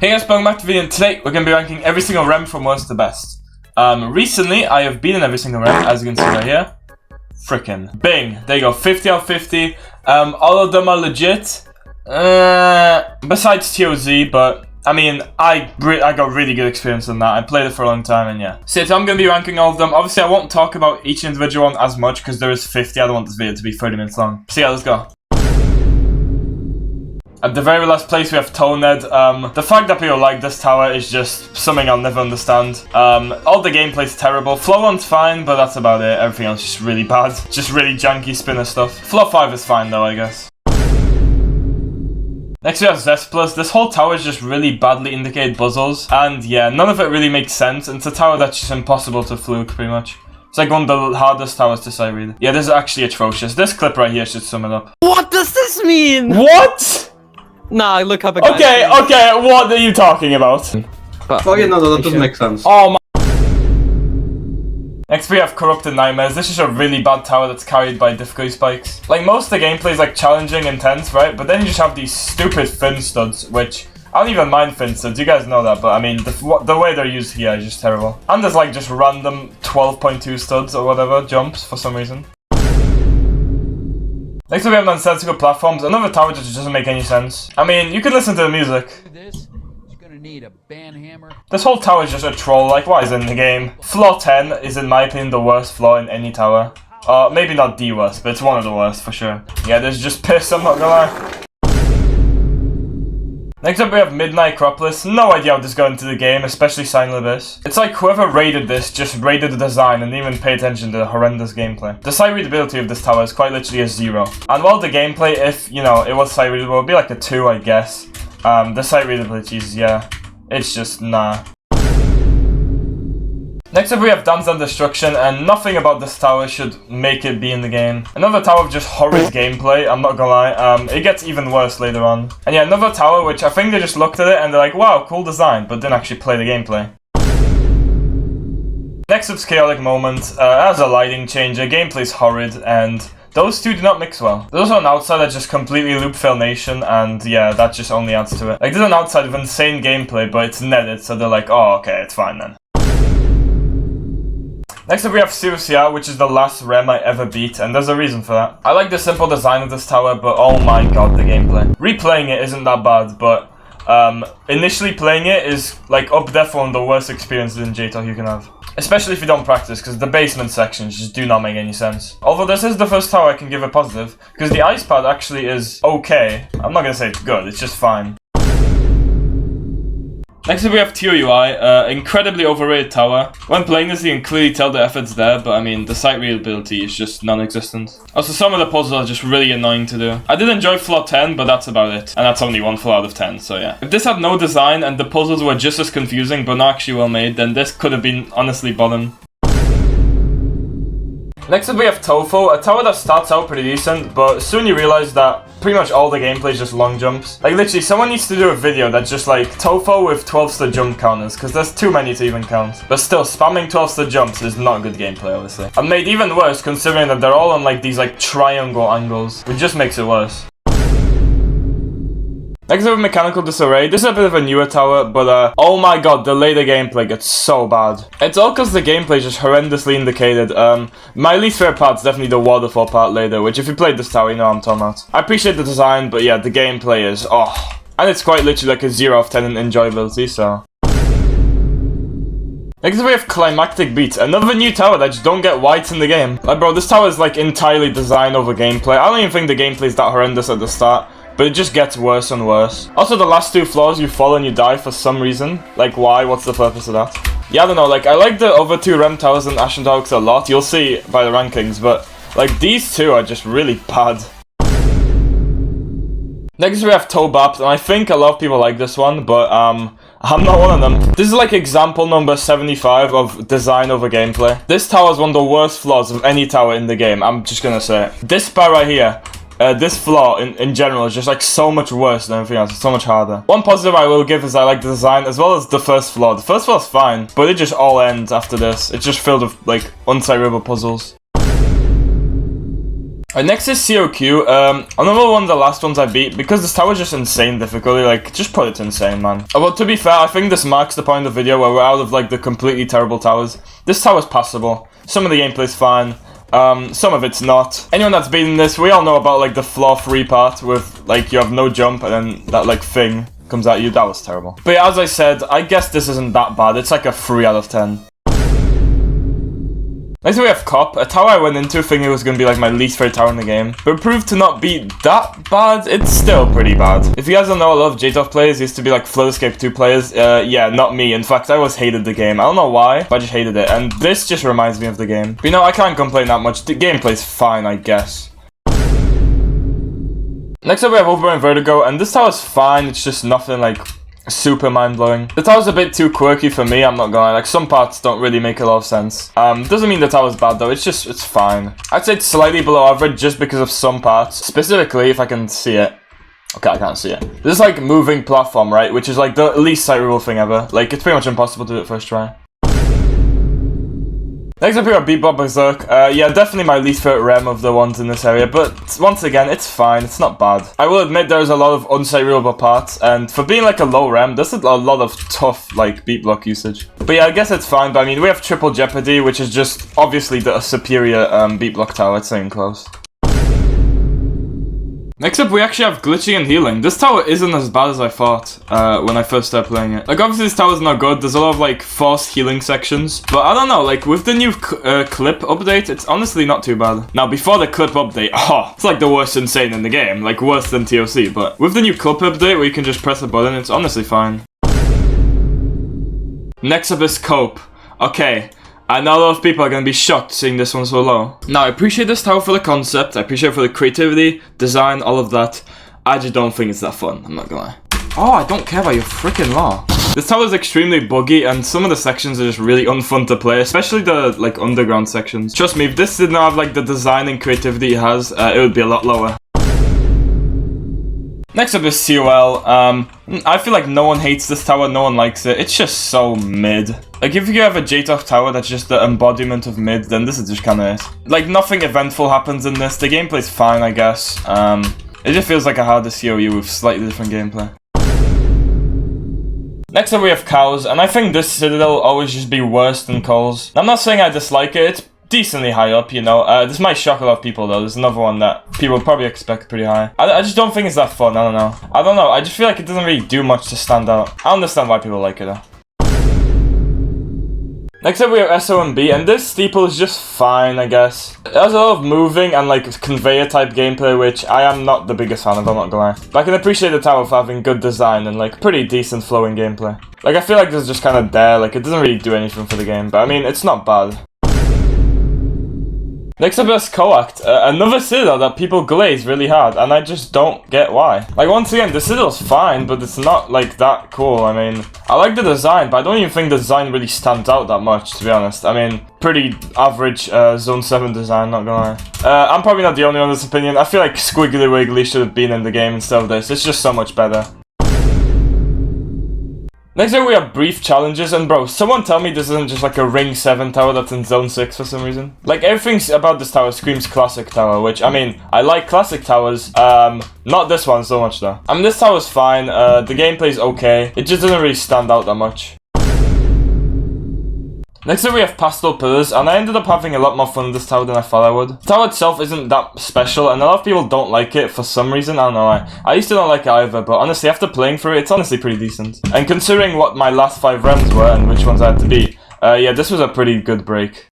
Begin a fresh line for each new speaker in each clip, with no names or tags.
Hey guys, welcome back to the video, and today we're going to be ranking every single rem from worst to best. Recently, I have been in every single rem, as you can see right here. Frickin' Bing! There you go, 50 out of 50. All of them are legit. Besides TOZ, but I mean, I got really good experience on that. I played it for a long time, and yeah. So I'm going to be ranking all of them. Obviously, I won't talk about each individual one as much, because there is 50. I don't want this video to be 30 minutes long. So yeah, let's go. At the very last place we have Toned. The fact that people like this tower is just something I'll never understand. All the gameplay's terrible. Floor 1's fine, but that's about it. Everything else is just really bad. Just really janky spinner stuff. Floor 5 is fine though, I guess. Next we have Zestus. This whole tower is just really badly indicated puzzles. And yeah, none of it really makes sense. It's a tower that's just impossible to fluke, pretty much. It's like one of the hardest towers to sight read. Yeah, this is actually atrocious. This clip right here should sum it up.
What does this mean?
What?
Nah, look up again.
Okay, what are you talking about?
Oh yeah, no, that doesn't make sense.
Oh my. Next we have Corrupted Nightmares. This is a really bad tower that's carried by difficulty spikes. Like, most of the gameplay is like challenging, intense, right? But then you just have these stupid fin studs, which I don't even mind fin studs, you guys know that, but I mean, the way they're used here is just terrible. And there's like just random 12.2 studs or whatever jumps for some reason. Next we have nonsensical platforms, another tower that just doesn't make any sense. I mean, you can listen to the music. This whole tower is just a troll, like what is in the game? Floor 10 is in my opinion the worst floor in any tower. Maybe not the worst, but it's one of the worst for sure. Yeah, there's just piss, I'm not gonna lie. Next up we have Midnight Acropolis. No idea how this got into the game, especially Silent Abyss. It's like whoever rated this just rated the design and didn't even pay attention to the horrendous gameplay. The sight readability of this tower is quite literally a 0. And while the gameplay, if, you know, it was sight readable, it would be like a 2, I guess. The sight readability is, yeah, it's just nah. Next up we have Dance and Destruction, and nothing about this tower should make it be in the game. Another tower of just horrid gameplay, I'm not gonna lie. It gets even worse later on. And yeah, another tower which I think they just looked at it and they're like, wow, cool design, but didn't actually play the gameplay. Next up's Chaotic Moment. As a lighting changer, gameplay's horrid, and those two do not mix well. There's also an outside that just completely loop Fail Nation, and yeah, that just only adds to it. Like, there's an outside with insane gameplay, but it's netted, so they're like, oh, okay, it's fine then. Next up we have COSR, which is the last rem I ever beat, and there's a reason for that. I like the simple design of this tower, but oh my god, the gameplay. Replaying it isn't that bad, but initially playing it is like up there for one of the worst experiences in JTOH you can have. Especially if you don't practice, because the basement sections just do not make any sense. Although this is the first tower I can give a positive, because the ice pad actually is okay. I'm not gonna say it's good, it's just fine. Next up we have TOUI, incredibly overrated tower. When playing this you can clearly tell the effort's there, but I mean the sight readability is just non-existent. Also some of the puzzles are just really annoying to do. I did enjoy floor 10, but that's about it. And that's only one floor out of 10, so yeah. If this had no design and the puzzles were just as confusing but not actually well made, then this could have been honestly bottom. Next up we have Tofo, a tower that starts out pretty decent, but soon you realize that pretty much all the gameplay is just long jumps. Like literally, someone needs to do a video that's just like Tofo with 12-star jump counters, because there's too many to even count. But still, spamming 12-star jumps is not good gameplay, obviously. And made even worse considering that they're all on like these like triangle angles, which just makes it worse. Next up, Mechanical Disarray. This is a bit of a newer tower, but oh my god, the later gameplay gets so bad. It's all because the gameplay is just horrendously indicated. My least favorite part is definitely the waterfall part later, which if you played this tower, you know what I'm talking about. I appreciate the design, but yeah, the gameplay is, oh. And it's quite literally like a 0 out of 10 in enjoyability, so. Next up we have Climactic Beat, another new tower that just don't get whites in the game. Like bro, this tower is like entirely design over gameplay. I don't even think the gameplay is that horrendous at the start. But it just gets worse and worse. Also, the last 2 floors, you fall and you die for some reason. Like, why? What's the purpose of that? Yeah, I don't know. Like, I like the other 2 rem towers and Ashen Towers a lot. You'll see by the rankings. But, like, these 2 are just really bad. Next, we have Tobap. And I think a lot of people like this one. But, I'm not one of them. This is, like, example number 75 of design over gameplay. This tower is one of the worst flaws of any tower in the game. I'm just gonna say it. This part right here. This floor in general is just like so much worse than everything else. It's so much harder. One positive I will give is I like the design as well as the first floor. The first floor is fine, but it just all ends after this. It's just filled with like unsight river puzzles. Next is COQ. Another one of the last ones I beat, because this tower is just insane difficulty, like, just put it to insane, man. Well, to be fair, I think this marks the point of the video where we're out of, like, the completely terrible towers. This tower's passable. Some of the gameplay's fine. Some of it's not. Anyone that's beaten this, we all know about, like, the floor 3 part with, like, you have no jump and then that, like, thing comes at you. That was terrible. But yeah, as I said, I guess this isn't that bad. It's like a 3 out of 10. Next we have COP, a tower I went into thinking it was going to be like my least favorite tower in the game, but it proved to not be that bad. It's still pretty bad. If you guys don't know, a lot of JTOH players used to be like Float Escape 2 players. Yeah, not me. In fact, I always hated the game. I don't know why, but I just hated it, and this just reminds me of the game. But you know, I can't complain that much. The gameplay's fine, I guess. Next up we have Overheating Vertigo, and this tower's fine. It's just nothing like super mind-blowing. The tower's a bit too quirky for me, I'm not gonna lie. Like, some parts don't really make a lot of sense. Doesn't mean the tower's bad though, it's fine. I'd say it's slightly below average just because of some parts. Specifically, if I can see it. Okay, I can't see it. This is like moving platform, right? Which is like the least sight rule thing ever. Like, it's pretty much impossible to do it first try. Next up here are Bebop Berserk. Yeah, definitely my least favorite rem of the ones in this area, but once again, it's fine, it's not bad. I will admit there's a lot of unsight reelable parts, and for being like a low rem, there's a lot of tough, like, beat block usage. But yeah, I guess it's fine, but I mean, we have triple jeopardy, which is just obviously the superior beat block tower, it's saying close. Next up, we actually have glitching and healing. This tower isn't as bad as I thought when I first started playing it. Like, obviously this tower's not good. There's a lot of, like, forced healing sections. But I don't know, like, with the new clip update, it's honestly not too bad. Now, before the clip update, it's like the worst insane in the game. Like, worse than TOC. But with the new clip update, where you can just press a button, it's honestly fine. Next up is Cope. Okay. I know a lot of people are going to be shocked seeing this one so low. Now, I appreciate this tower for the concept, I appreciate it for the creativity, design, all of that. I just don't think it's that fun, I'm not gonna lie. Oh, I don't care about your freaking law. This tower is extremely buggy, and some of the sections are just really unfun to play, especially the, like, underground sections. Trust me, if this did not have, like, the design and creativity it has, it would be a lot lower. Next up is COL. I feel like no one hates this tower, no one likes it. It's just so mid. Like, if you have a JTOH tower that's just the embodiment of mid, then this is just kinda it. Like, nothing eventful happens in this. The gameplay's fine, I guess. It just feels like a harder COU with slightly different gameplay. Next up we have Cows, and I think this Citadel will always just be worse than Coals. I'm not saying I dislike it, it's decently high up, you know. This might shock a lot of people though. There's another one that people probably expect pretty high. I just don't think it's that fun, I don't know. I just feel like it doesn't really do much to stand out. I understand why people like it though. Next up we have SOMB, and this steeple is just fine, I guess. It has a lot of moving and like conveyor type gameplay, which I am not the biggest fan of, I'm not gonna lie. But I can appreciate the tower for having good design and like pretty decent flowing gameplay. Like, I feel like this is just kind of there, like it doesn't really do anything for the game, but I mean, it's not bad. Next up is COAK, another Citadel that people glaze really hard, and I just don't get why. Like, once again, the Citadel's fine, but it's not, like, that cool. I mean, I like the design, but I don't even think the design really stands out that much, to be honest. I mean, pretty average Zone 7 design, not gonna lie. I'm probably not the only one in this opinion. I feel like Squiggly Wiggly should have been in the game instead of this. It's just so much better. Next up we have brief challenges, and bro, someone tell me this isn't just like a Ring 7 tower that's in Zone 6 for some reason. Like, everything about this tower screams classic tower, which, I mean, I like classic towers, not this one so much though. I mean, this tower's fine, the gameplay's okay, it just doesn't really stand out that much. Next up we have Pastel Pills, and I ended up having a lot more fun with this tower than I thought I would. The tower itself isn't that special, and a lot of people don't like it for some reason, I don't know why. I used to not like it either, but honestly, after playing through it, it's honestly pretty decent. And considering what my last 5 rems were, and which ones I had to beat, yeah, this was a pretty good break.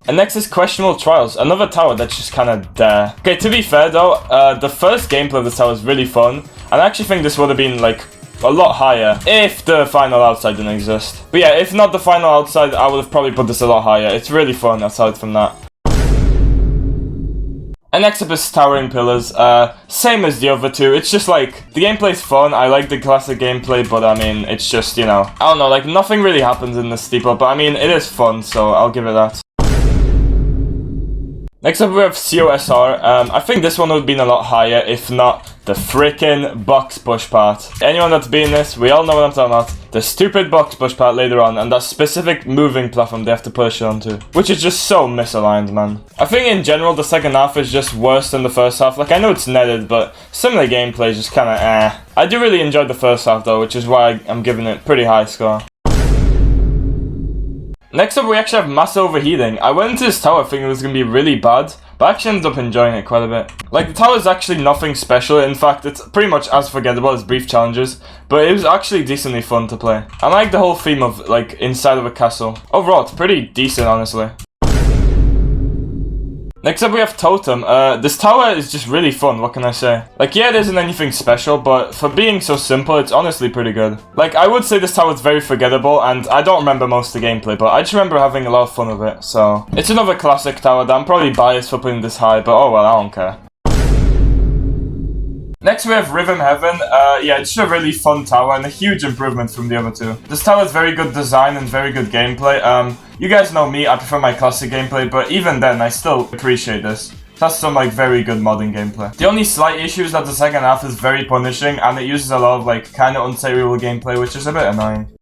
And next is Questional Trials, another tower that's just kinda there. Okay, to be fair though, the first gameplay of this tower is really fun, and I actually think this would have been, like, a lot higher if the final outside didn't exist. But yeah, if not the final outside, I would have probably put this a lot higher. It's really fun aside from that. And next up is Towering Pillars. Same as the other two. It's just like, the gameplay's fun. I like the classic gameplay, but I mean, it's just, you know, I don't know, like nothing really happens in this steeple, but I mean, it is fun, so I'll give it that. Next up we have COSR. I think this one would have been a lot higher if not the frickin' box push part. Anyone that's been this, we all know what I'm talking about. The stupid box push part later on and that specific moving platform they have to push onto. Which is just so misaligned, man. I think in general the second half is just worse than the first half. Like I know it's netted, but some of the gameplay is just kinda eh. I do really enjoy the first half though, which is why I'm giving it pretty high score. Next up we actually have mass overheating. I went into this tower thinking it was going to be really bad, but I actually ended up enjoying it quite a bit. Like the tower is actually nothing special, in fact it's pretty much as forgettable as brief challenges, but it was actually decently fun to play. I like the whole theme of like inside of a castle. Overall it's pretty decent honestly. Next up we have Totem. This tower is just really fun, what can I say? Like yeah, it isn't anything special, but for being so simple, it's honestly pretty good. Like I would say this tower is very forgettable, and I don't remember most of the gameplay, but I just remember having a lot of fun with it, so. It's another classic tower that I'm probably biased for putting this high, but oh well, I don't care. Next we have Rhythm Heaven. Yeah, it's just a really fun tower and a huge improvement from the other two. This tower is very good design and very good gameplay. You guys know me, I prefer my classic gameplay, but even then, I still appreciate this. That's some like very good modern gameplay. The only slight issue is that the second half is very punishing and it uses a lot of like kind of unsavory gameplay, which is a bit annoying.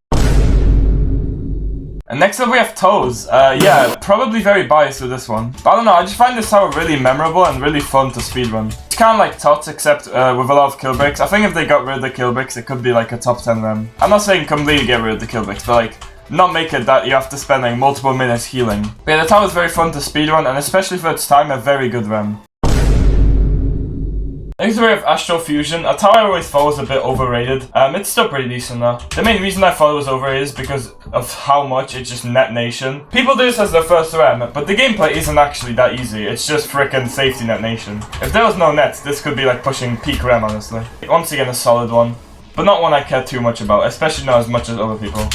And next up we have Toas. Yeah, probably very biased with this one. But I don't know, I just find this tower really memorable and really fun to speedrun. It's kind of like TOTS except with a lot of kill breaks. I think if they got rid of the kill breaks, it could be like a top 10 rem. I'm not saying completely get rid of the kill breaks, but like not make it that you have to spend like multiple minutes healing. But yeah, the tower is very fun to speedrun and especially for its time, a very good rem. Next we have Astro Fusion. A tower I always thought was a bit overrated. It's still pretty decent though. The main reason I thought it was overrated is because of how much it's just net nation. People do this as their first rem, but the gameplay isn't actually that easy. It's just frickin' safety net nation. If there was no nets, this could be like pushing peak rem honestly. Once again a solid one, but not one I care too much about, especially not as much as other people.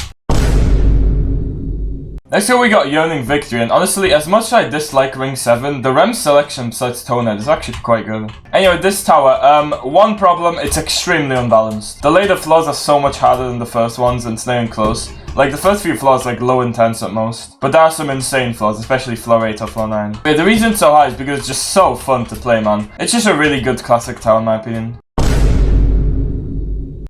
Next up we got Yearning Victory, and honestly, as much as I dislike Ring 7, the rem selection besides Toenet is actually quite good. Anyway, this tower, one problem, it's extremely unbalanced. The later floors are so much harder than the first ones, and it's not even close. Like, the first few floors like low intense at most, but there are some insane floors, especially floor 8 or floor 9. But yeah, the reason it's so high is because it's just so fun to play, man. It's just a really good classic tower in my opinion.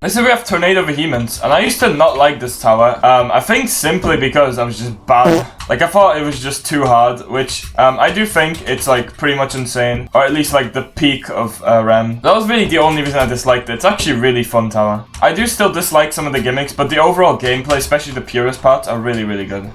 Next up we have Tornado Vehemence, and I used to not like this tower, I think simply because I was just bad. Like I thought it was just too hard, which I do think it's like pretty much insane, or at least like the peak of rem. That was really the only reason I disliked it. It's actually a really fun tower. I do still dislike some of the gimmicks, but the overall gameplay, especially the purest parts, are really, really good.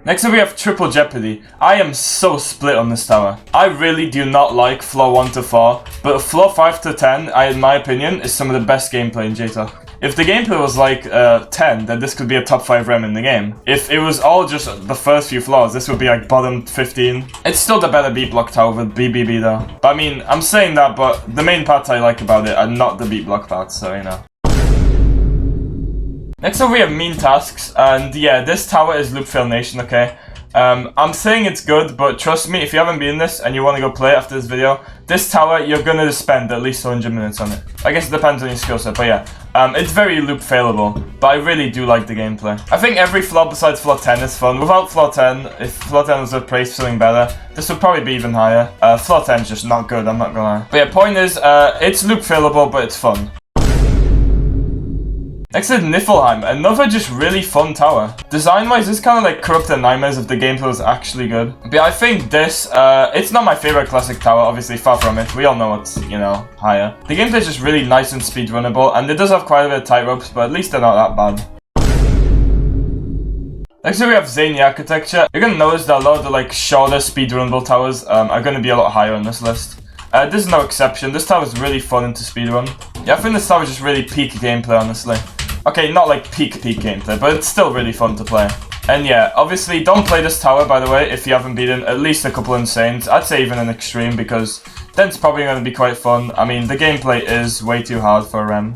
Next up we have Triple Jeopardy. I am so split on this tower. I really do not like floor 1 to 4, but floor 5 to 10, in my opinion, is some of the best gameplay in JTOH. If the gameplay was like 10, then this could be a top 5 rem in the game. If it was all just the first few floors, this would be like bottom 15. It's still the better beat block tower with BBB though. But I mean, I'm saying that, but the main parts I like about it are not the beat block parts, so you know. Next up we have Mean Tasks, and yeah, this tower is Loop Fail Nation, okay? I'm saying it's good, but trust me, if you haven't been this and you want to go play after this video, this tower, you're gonna spend at least 100 minutes on it. I guess it depends on your skill set, but yeah. It's very loop failable, but I really do like the gameplay. I think every floor besides floor 10 is fun. Without floor 10, if floor 10 was replaced for something better, this would probably be even higher. Floor 10 is just not good, I'm not gonna lie. But yeah, point is, it's loop failable, but it's fun. Next is Nifflheim, another just really fun tower. Design-wise, this kind of like Corrupted Nightmares if the gameplay was actually good. But yeah, I think this, it's not my favorite classic tower, obviously far from it. We all know it's, you know, higher. The gameplay is just really nice and speedrunnable, and it does have quite a bit of tight ropes, but at least they're not that bad. Next up we have Zany Architecture. You're gonna notice that a lot of the like shorter speedrunnable towers are gonna be a lot higher on this list. This is no exception. This tower is really fun to speedrun. Yeah, I think this tower is just really peak gameplay, honestly. Okay, not like peak gameplay, but it's still really fun to play. And yeah, obviously don't play this tower, by the way, if you haven't beaten at least a couple Insanes. I'd say even an Extreme, because then it's probably going to be quite fun. I mean, the gameplay is way too hard for a rem.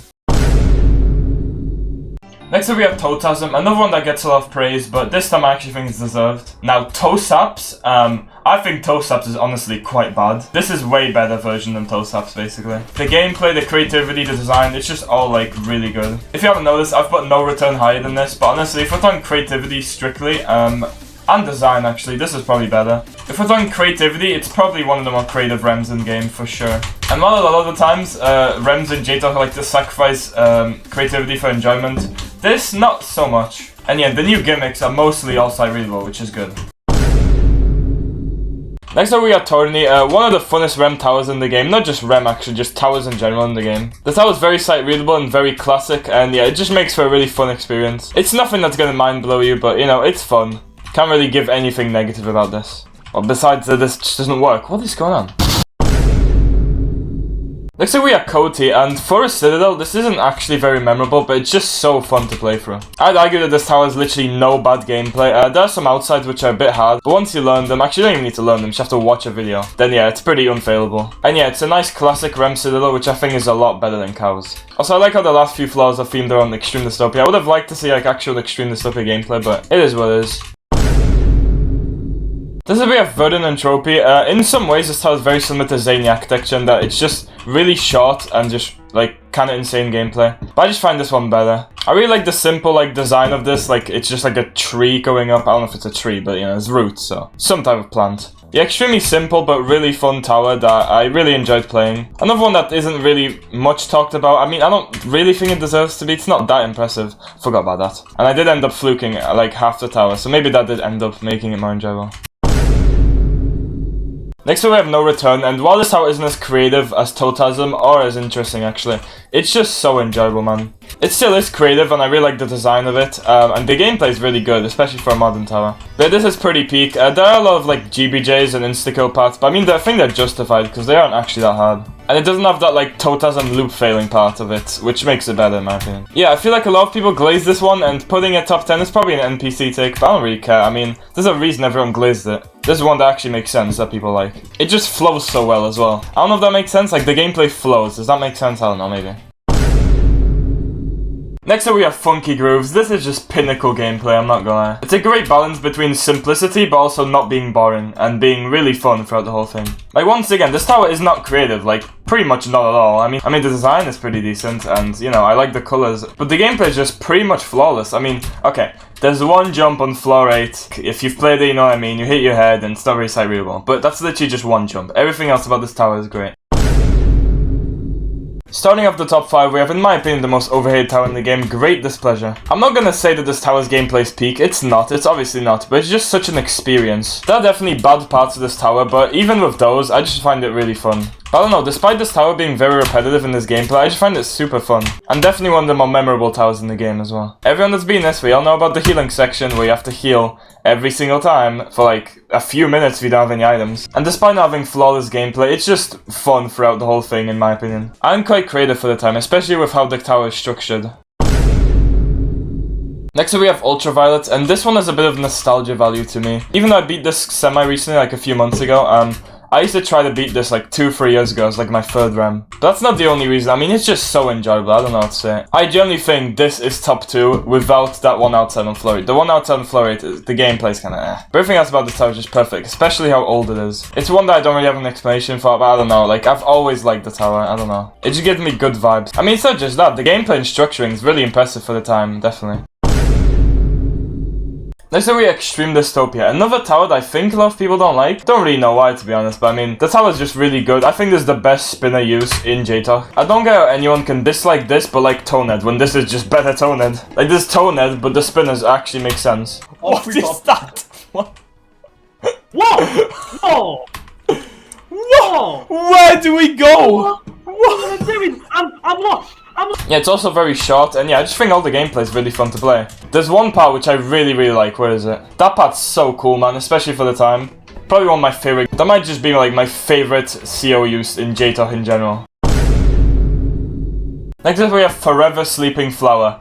Next up we have Totasm, another one that gets a lot of praise, but this time I actually think it's deserved. Now, Tosaps, I think Tosaps is honestly quite bad. This is way better version than Tosaps, basically. The gameplay, the creativity, the design, it's just all like really good. If you haven't noticed, I've put no return higher than this, but honestly, if we're talking creativity strictly, I And design, actually. This is probably better. If we're talking creativity, it's probably one of the more creative rems in the game, for sure. And while a lot of the times, rems in JTOH like to sacrifice creativity for enjoyment, this, not so much. And yeah, the new gimmicks are mostly all sight readable, which is good. Next up we got Tourney, one of the funnest rem towers in the game. Not just rem actually, just towers in general in the game. The tower is very sight readable and very classic, and yeah, it just makes for a really fun experience. It's nothing that's gonna mind blow you, but you know, it's fun. Can't really give anything negative about this. Well, besides that this just doesn't work. What is going on? Next up we have COAK, and for a Citadel, this isn't actually very memorable, but it's just so fun to play through. I'd argue that this tower has literally no bad gameplay. There are some outsides which are a bit hard, but once you learn them, actually you don't even need to learn them, you just have to watch a video. Then yeah, it's pretty unfailable. And yeah, it's a nice classic rem Citadel, which I think is a lot better than Cows. Also, I like how the last few floors are themed around Extreme Dystopia. I would have liked to see like actual Extreme Dystopia gameplay, but it is what it is. This is we have Verden Tropy. In some ways, this tower is very similar to Zany architecture in that it's just really short and just like kind of insane gameplay. But I just find this one better. I really like the simple like design of this. Like it's just like a tree going up. I don't know if it's a tree, but you know, it's roots, so some type of plant. Yeah, extremely simple but really fun tower that I really enjoyed playing. Another one that isn't really much talked about. I mean, I don't really think it deserves to be. It's not that impressive. Forgot about that. And I did end up fluking like half the tower, so maybe that did end up making it more enjoyable. Next up we have No Return, and while this tower isn't as creative as Totem, or as interesting actually, it's just so enjoyable, man. It still is creative and I really like the design of it, and the gameplay is really good, especially for a modern tower. But this is pretty peak. There are a lot of like GBJs and insta-kill parts, but I mean I think they're justified because they aren't actually that hard. And it doesn't have that like Totem loop failing part of it, which makes it better in my opinion. Yeah, I feel like a lot of people glaze this one, and putting it top 10 is probably an NPC take, but I don't really care. I mean, there's a reason everyone glazed it. This is one that actually makes sense that people like. It just flows so well as well. I don't know if that makes sense, like the gameplay flows. Does that make sense? I don't know, maybe. Next up we have Funky Grooves. This is just pinnacle gameplay, I'm not gonna lie. It's a great balance between simplicity but also not being boring and being really fun throughout the whole thing. Like once again, this tower is not creative, like pretty much not at all. I mean the design is pretty decent and you know, I like the colors, but the gameplay is just pretty much flawless. I mean, okay, there's one jump on floor 8. If you've played it, you know what I mean. You hit your head and it's not very sight readable, but that's literally just one jump. Everything else about this tower is great. Starting off the top 5, we have, in my opinion, the most overhated tower in the game, Great Displeasure. I'm not gonna say that this tower's gameplay is peak, it's not, it's obviously not, but it's just such an experience. There are definitely bad parts of this tower, but even with those, I just find it really fun. I don't know, despite this tower being very repetitive in this gameplay, I just find it super fun. And definitely one of the more memorable towers in the game as well. Everyone that's been this, we all know about the healing section where you have to heal every single time for like a few minutes if you don't have any items. And despite not having flawless gameplay, it's just fun throughout the whole thing in my opinion. I'm quite creative for the time, especially with how the tower is structured. Next up we have Ultraviolet, and this one has a bit of nostalgia value to me. Even though I beat this semi-recently, like a few months ago, I used to try to beat this like 2-3 years ago as like my third rem. But that's not the only reason. I mean, it's just so enjoyable. I don't know what to say. I generally think this is top 2 without that one outside on floor 8. The one outside on floor 8, the gameplay's kind of eh. But everything else about this tower is just perfect, especially how old it is. It's one that I don't really have an explanation for, but I don't know. Like, I've always liked the tower. I don't know. It just gives me good vibes. I mean, it's not just that. The gameplay and structuring is really impressive for the time, definitely. Next up we have Extreme Dystopia, another tower that I think a lot of people don't like. Don't really know why, to be honest, but I mean, the tower is just really good. I think this is the best spinner use in JTOH. I don't get how anyone can dislike this, but like Tonehead, when this is just better Tonehead. Like this Tonehead, but the spinners actually make sense.
Oh,
what is that? What?
Whoa! Whoa! Whoa!
Where do we go?
What am I doing? I'm lost!
Yeah, it's also very short, and yeah, I just think all the gameplay is really fun to play. There's one part which I really like, where is it? That part's so cool, man, especially for the time. Probably one of my favorite. That might just be like my favorite CO use in JTOH in general. Next up we have Forever Sleeping Flower.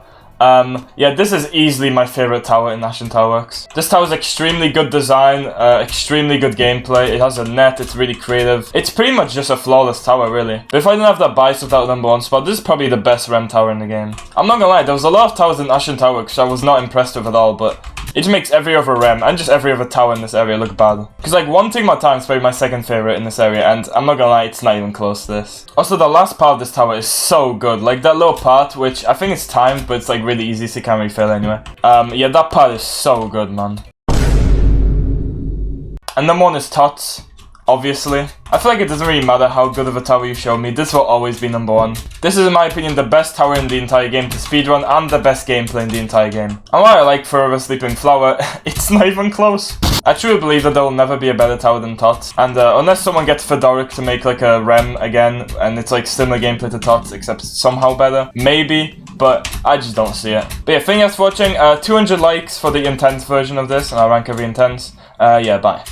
Yeah, this is easily my favorite tower in Ashen Towerworks. This tower is extremely good design, extremely good gameplay. It has a net, it's really creative. It's pretty much just a flawless tower, really. But if I didn't have that bias without #1 spot, this is probably the best rem tower in the game. I'm not gonna lie, there was a lot of towers in Ashen Towerworks I was not impressed with at all, but it just makes every other rem and just every other tower in this area look bad. Because like One Tigma Time is probably my second favorite in this area, and I'm not gonna lie, it's not even close to this. Also, the last part of this tower is so good. Like that little part, which I think it's timed, but it's like really easy, so you can't really fail anyway. Yeah, that part is so good, man. And number 1 is TOTS, obviously. I feel like it doesn't really matter how good of a tower you show me, this will always be number 1. This is in my opinion the best tower in the entire game to speedrun and the best gameplay in the entire game. And while I like Forever Sleeping Flower, it's not even close. I truly believe that there will never be a better tower than TOTS, and unless someone gets Fedoric to make like a Rem again, and it's like similar gameplay to TOTS, except somehow better, maybe, but I just don't see it. But yeah, thank you guys for watching, 200 likes for the intense version of this, and I'll rank every intense. Yeah, bye.